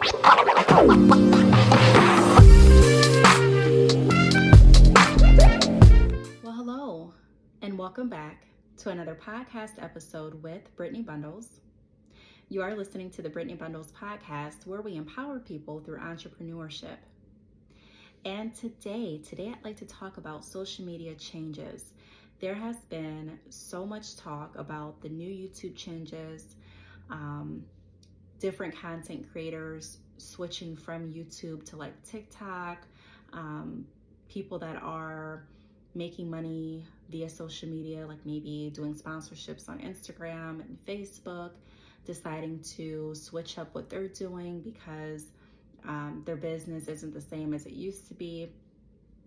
Well, hello, and welcome back to another podcast episode with Brittney Bundles. You are listening to the Brittney Bundles podcast, where we empower people through entrepreneurship. And today I'd like to talk about social media changes. There has been so much talk about the new YouTube changes, different content creators switching from YouTube to like TikTok, people that are making money via social media, like maybe doing sponsorships on Instagram and Facebook, deciding to switch up what they're doing because their business isn't the same as it used to be.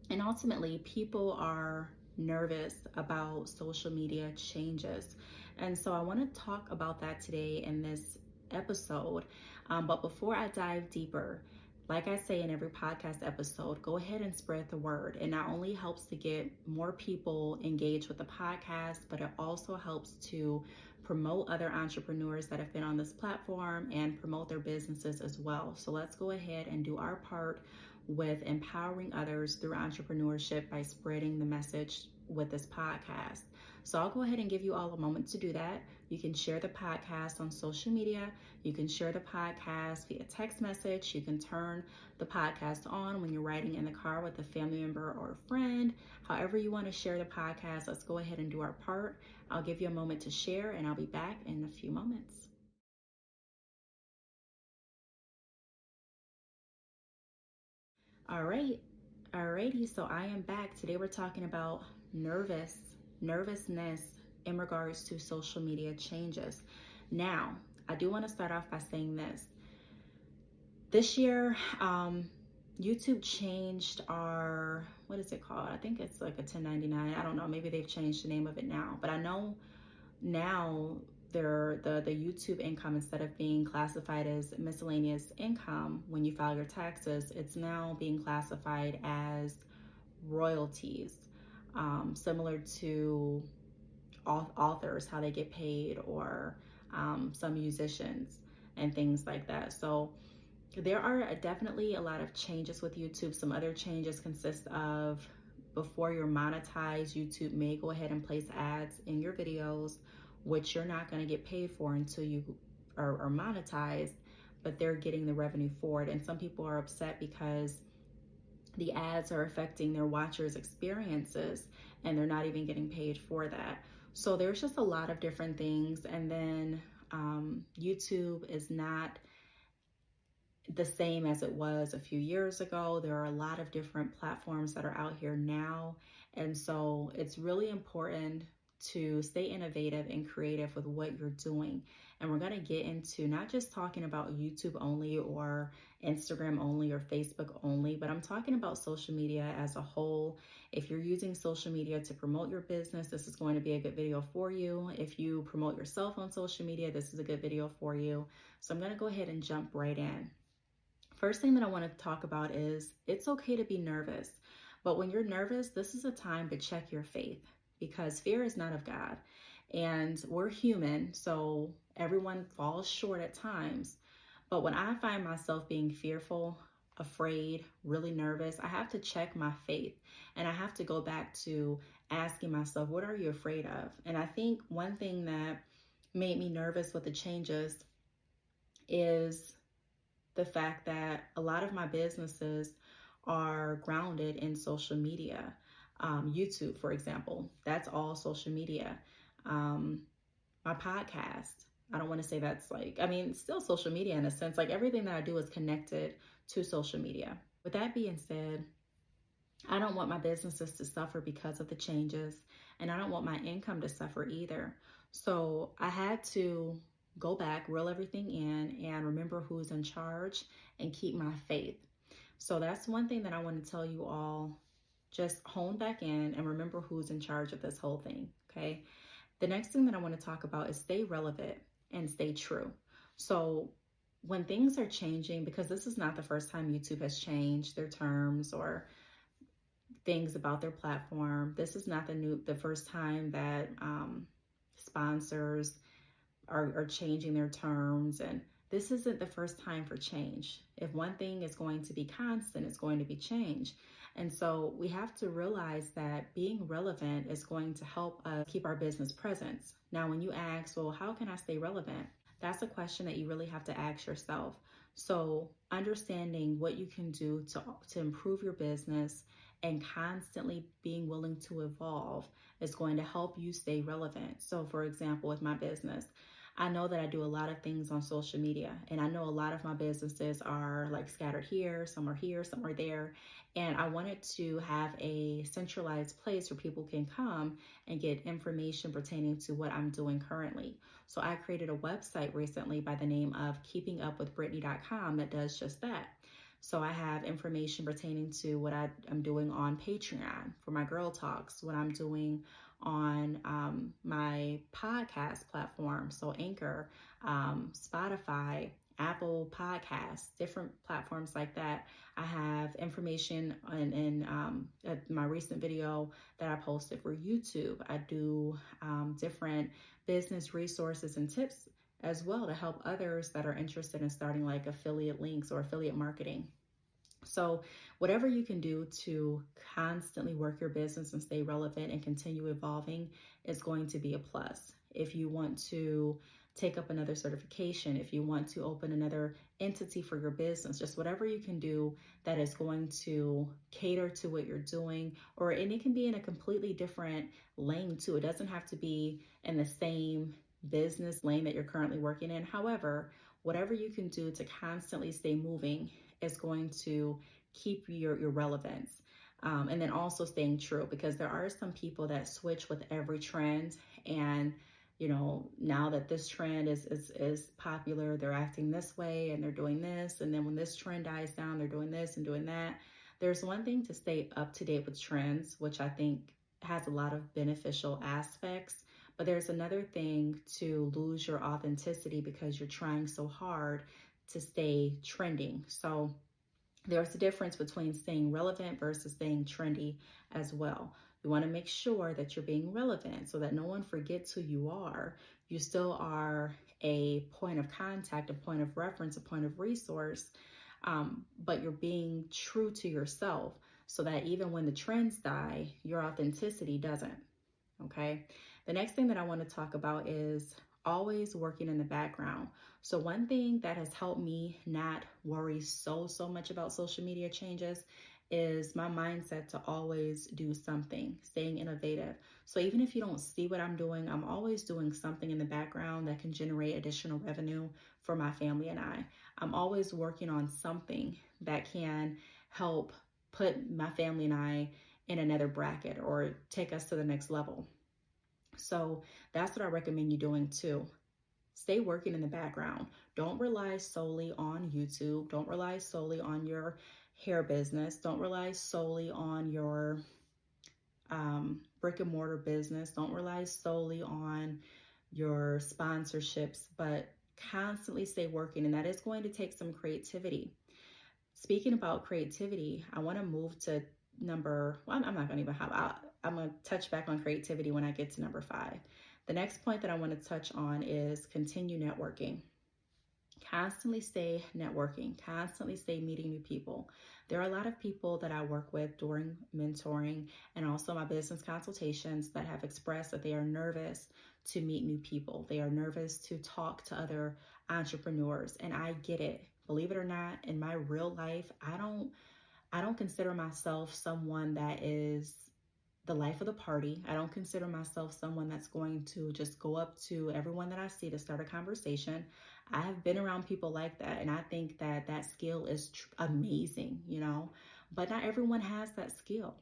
And ultimately, people are nervous about social media changes. And so I want to talk about that today in this episode. But before I dive deeper, like I say in every podcast episode, go ahead and spread the word. It not only helps to get more people engaged with the podcast, but it also helps to promote other entrepreneurs that have been on this platform and promote their businesses as well. So let's go ahead and do our part with empowering others through entrepreneurship by spreading the message with this podcast. So I'll go ahead and give you all a moment to do that. You can share the podcast on social media. You can share the podcast via text message. You can turn the podcast on when you're riding in the car with a family member or a friend. However you want to share the podcast, let's go ahead and do our part. I'll give you a moment to share, and I'll be back in a few moments. Alrighty, so I am back. Today we're talking about nervousness in regards to social media changes. Now, I do want to start off by saying this. This year, YouTube changed our, what is it called? I think it's like a 1099. I don't know, maybe they've changed the name of it now, but I know now the YouTube income, instead of being classified as miscellaneous income when you file your taxes, it's now being classified as royalties, similar to authors, how they get paid, or some musicians and things like that. So there are definitely a lot of changes with YouTube. Some other changes consist of, before you're monetized, YouTube may go ahead and place ads in your videos, which you're not going to get paid for until you are monetized, but they're getting the revenue for it. And some people are upset because the ads are affecting their watchers' experiences and they're not even getting paid for that. So there's just a lot of different things. And then YouTube is not the same as it was a few years ago. There are a lot of different platforms that are out here now. And so it's really important to stay innovative and creative with what you're doing. And we're going to get into not just talking about YouTube only or Instagram only or Facebook only, but I'm talking about social media as a whole. If you're using social media to promote your business, this is going to be a good video for you. If you promote yourself on social media, this is a good video for you. So I'm going to go ahead and jump right in. First thing that I want to talk about is it's okay to be nervous. But when you're nervous, this is a time to check your faith, because fear is not of God. And we're human, so everyone falls short at times. But when I find myself being fearful, afraid, really nervous, I have to check my faith. And I have to go back to asking myself, what are you afraid of? And I think one thing that made me nervous with the changes is the fact that a lot of my businesses are grounded in social media. YouTube, for example, that's all social media. My podcast, I don't want to say that's like, I mean, still social media in a sense. Like everything that I do is connected to social media. With that being said, I don't want my businesses to suffer because of the changes, and I don't want my income to suffer either. So I had to go back, reel everything in, and remember who's in charge and keep my faith. So that's one thing that I want to tell you all. Just hone back in and remember who's in charge of this whole thing, okay? The next thing that I want to talk about is stay relevant and stay true. So when things are changing, because this is not the first time YouTube has changed their terms or things about their platform. This is not the first time that sponsors are changing their terms and this isn't the first time for change. If one thing is going to be constant, it's going to be change. And so we have to realize that being relevant is going to help us keep our business presence. Now, when you ask, well, how can I stay relevant? That's a question that you really have to ask yourself. So understanding what you can do to improve your business and constantly being willing to evolve is going to help you stay relevant. So for example, with my business, I know that I do a lot of things on social media, and I know a lot of my businesses are like scattered here, some are there. And I wanted to have a centralized place where people can come and get information pertaining to what I'm doing currently. So I created a website recently by the name of keepingupwithbrittney.com that does just that. So I have information pertaining to what I'm doing on Patreon for my Girl Talks, what I'm doing on my podcast platform, so Anchor, Spotify, Apple Podcasts, different platforms like that. I have information in my recent video that I posted for YouTube. I do different business resources and tips as well to help others that are interested in starting like affiliate links or affiliate marketing. So whatever you can do to constantly work your business and stay relevant and continue evolving is going to be a plus. If you want to take up another certification, if you want to open another entity for your business, just whatever you can do that is going to cater to what you're doing, and it can be in a completely different lane too. It doesn't have to be in the same business lane that you're currently working in. However, whatever you can do to constantly stay moving is going to keep your relevance. And then also staying true, because there are some people that switch with every trend, and now that this trend is popular, they're acting this way and they're doing this, and then when this trend dies down, they're doing this and doing that. There's one thing to stay up to date with trends, which I think has a lot of beneficial aspects, but there's another thing to lose your authenticity because you're trying so hard to stay trending. So there's a difference between staying relevant versus staying trendy as well. You want to make sure that you're being relevant so that no one forgets who you are. You still are a point of contact, a point of reference, a point of resource, but you're being true to yourself so that even when the trends die, your authenticity doesn't. Okay. The next thing that I want to talk about is always working in the background. So one thing that has helped me not worry so much about social media changes is my mindset to always do something, staying innovative. So even if you don't see what I'm doing, I'm always doing something in the background that can generate additional revenue for my family and I. I'm always working on something that can help put my family and I in another bracket or take us to the next level. So that's what I recommend you doing too. Stay working in the background. Don't rely solely on YouTube. Don't rely solely on your hair business. Don't rely solely on your brick and mortar business. Don't rely solely on your sponsorships, but constantly stay working. And that is going to take some creativity. Speaking about creativity, I want to move to I'm not going to even I'm going to touch back on creativity when I get to number 5. The next point that I want to touch on is continue networking. Constantly stay networking, constantly stay meeting new people. There are a lot of people that I work with during mentoring and also my business consultations that have expressed that they are nervous to meet new people. They are nervous to talk to other entrepreneurs, and I get it. Believe it or not, in my real life, I don't consider myself someone that is the life of the party. I don't consider myself someone that's going to just go up to everyone that I see to start a conversation. I have been around people like that, and I think that skill is amazing, but not everyone has that skill.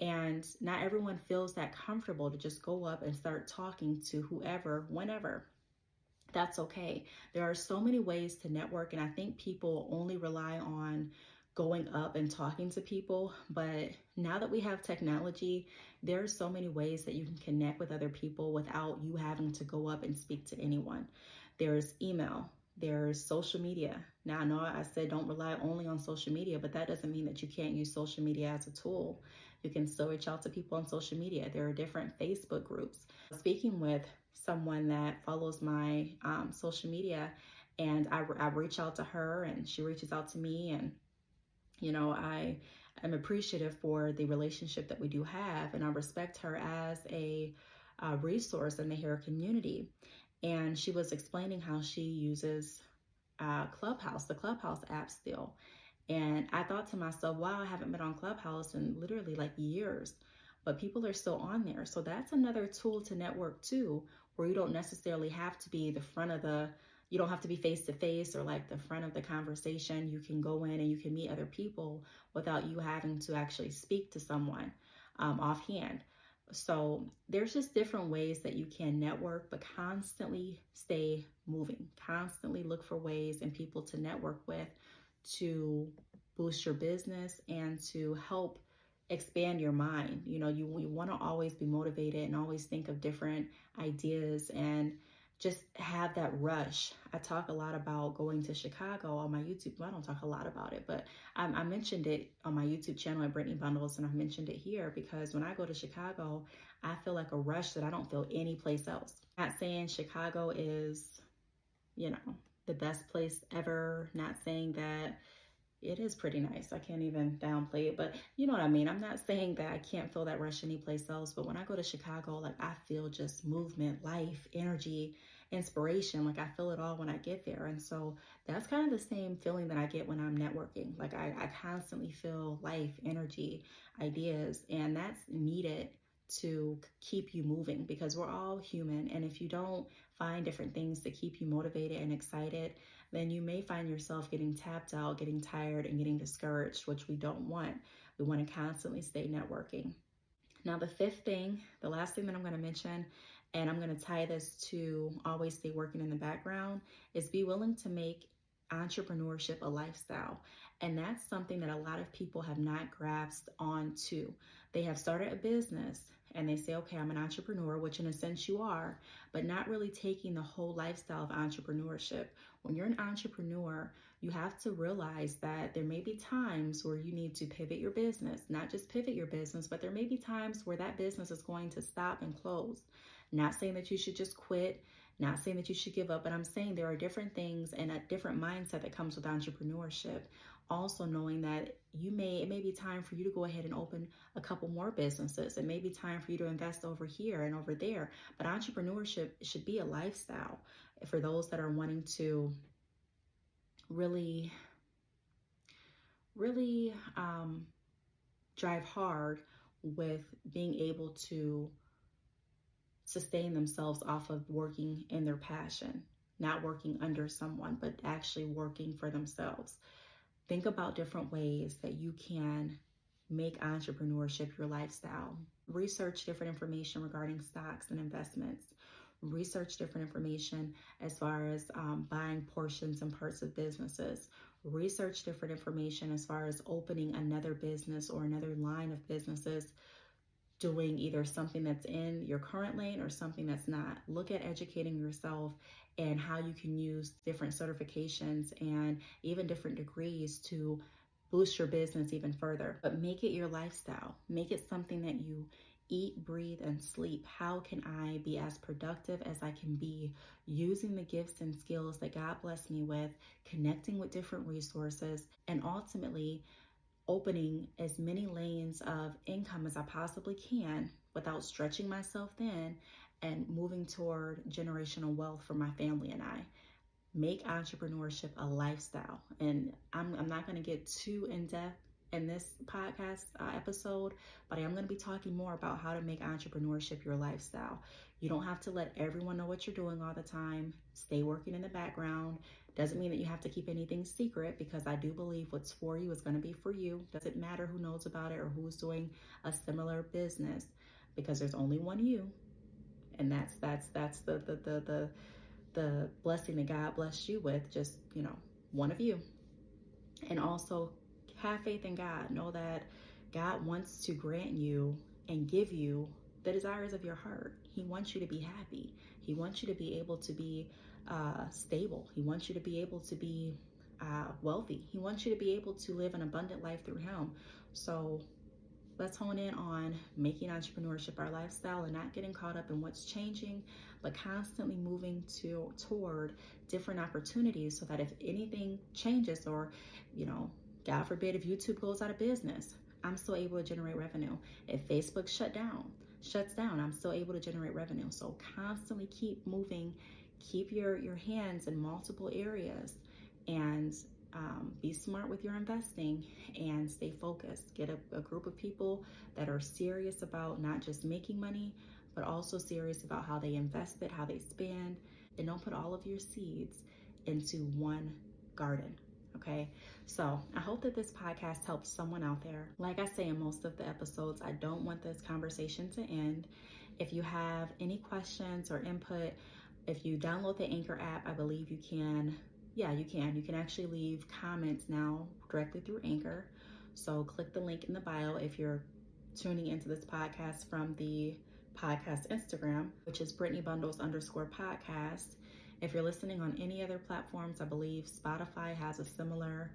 And not everyone feels that comfortable to just go up and start talking to whoever, whenever. That's okay. There are so many ways to network, and I think people only rely on going up and talking to people. But now that we have technology, there are so many ways that you can connect with other people without you having to go up and speak to anyone. There's email, there's social media. Now, I know I said don't rely only on social media, but that doesn't mean that you can't use social media as a tool. You can still reach out to people on social media. There are different Facebook groups. Speaking with someone that follows my social media, And I reach out to her and she reaches out to me. And, you know, I am appreciative for the relationship that we do have. And I respect her as a resource in the hair community. And she was explaining how she uses Clubhouse, the Clubhouse app still. And I thought to myself, wow, I haven't been on Clubhouse in literally like years, but people are still on there. So that's another tool to network too, where you don't necessarily have to be the front of the, you don't have to be face to face or like the front of the conversation. You can go in and you can meet other people without you having to actually speak to someone offhand. So there's just different ways that you can network, but constantly stay moving, constantly look for ways and people to network with to boost your business and to help expand your mind. You know, you want to always be motivated and always think of different ideas and just have that rush. I talk a lot about going to Chicago on my YouTube. Well, I don't talk a lot about it, but I mentioned it on my YouTube channel at Brittney Bundles, and I've mentioned it here because when I go to Chicago, I feel like a rush that I don't feel any place else. Not saying Chicago is, you know, the best place ever. Not saying that it is pretty nice. I can't even downplay it, but you know what I mean? I'm not saying that I can't feel that rush anyplace else, but when I go to Chicago, like I feel just movement, life, energy, inspiration. Like I feel it all when I get there. And so that's kind of the same feeling that I get when I'm networking. Like I constantly feel life, energy, ideas, and that's needed to keep you moving because we're all human. And if you don't find different things to keep you motivated and excited, then you may find yourself getting tapped out, getting tired, and getting discouraged, which we don't want. We want to constantly stay networking. Now, the fifth thing, the last thing that I'm going to mention, and I'm going to tie this to always stay working in the background, is be willing to make entrepreneurship a lifestyle. And that's something that a lot of people have not grasped onto. They have started a business and they say, okay, I'm an entrepreneur, which in a sense you are, but not really taking the whole lifestyle of entrepreneurship. When you're an entrepreneur, you have to realize that there may be times where you need to pivot your business, not just pivot your business, but there may be times where that business is going to stop and close. Not saying that you should just quit, not saying that you should give up, but I'm saying there are different things and a different mindset that comes with entrepreneurship. Also knowing that it may be time for you to go ahead and open a couple more businesses. It may be time for you to invest over here and over there, but entrepreneurship should be a lifestyle for those that are wanting to really drive hard with being able to sustain themselves off of working in their passion, not working under someone, but actually working for themselves. Think about different ways that you can make entrepreneurship your lifestyle. Research different information regarding stocks and investments. Research different information as far as buying portions and parts of businesses. Research different information as far as opening another business or another line of businesses, doing either something that's in your current lane or something that's not. Look at educating yourself and how you can use different certifications and even different degrees to boost your business even further. But make it your lifestyle. Make it something that you eat, breathe, and sleep. How can I be as productive as I can be using the gifts and skills that God blessed me with, connecting with different resources, and ultimately opening as many lanes of income as I possibly can without stretching myself thin and moving toward generational wealth for my family and I. Make entrepreneurship a lifestyle. And I'm not going to get too in depth in this podcast episode, but I am going to be talking more about how to make entrepreneurship your lifestyle. You don't have to let everyone know what you're doing all the time. Stay working in the background. Doesn't mean that you have to keep anything secret, because I do believe what's for you is going to be for you. Doesn't matter who knows about it or who's doing a similar business, because there's only one you, and that's the blessing that God blessed you with, just, you know, one of you. And also have faith in God. Know that God wants to grant you and give you the desires of your heart. He wants you to be happy. He wants you to be able to be stable. He wants you to be able to be wealthy. He wants you to be able to live an abundant life through Him. So let's hone in on making entrepreneurship our lifestyle and not getting caught up in what's changing, but constantly moving toward different opportunities so that if anything changes or, God forbid, if YouTube goes out of business, I'm still able to generate revenue. If Facebook shuts down, I'm still able to generate revenue. So constantly keep moving, keep your hands in multiple areas, and be smart with your investing and stay focused. Get a group of people that are serious about not just making money, but also serious about how they invest it, how they spend, and don't put all of your seeds into one garden. Okay, so I hope that this podcast helps someone out there. Like I say in most of the episodes, I don't want this conversation to end. If you have any questions or input, if you download the Anchor app, I believe you can. Yeah, you can. You can actually leave comments now directly through Anchor. So click the link in the bio if you're tuning into this podcast from the podcast Instagram, which is Brittney_Bundles_podcast. If you're listening on any other platforms, I believe Spotify has a similar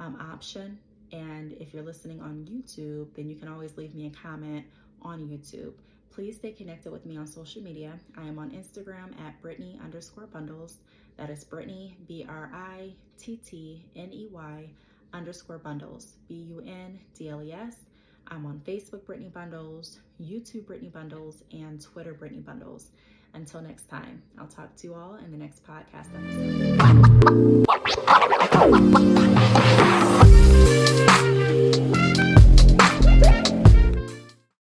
option. And if you're listening on YouTube, then you can always leave me a comment on YouTube. Please stay connected with me on social media. I am on Instagram at Brittney_Bundles. That is Brittney, BRITTNEY _bundles, BUNDLES. I'm on Facebook, Brittney Bundles, YouTube, Brittney Bundles, and Twitter, Brittney Bundles. Until next time, I'll talk to you all in the next podcast episode.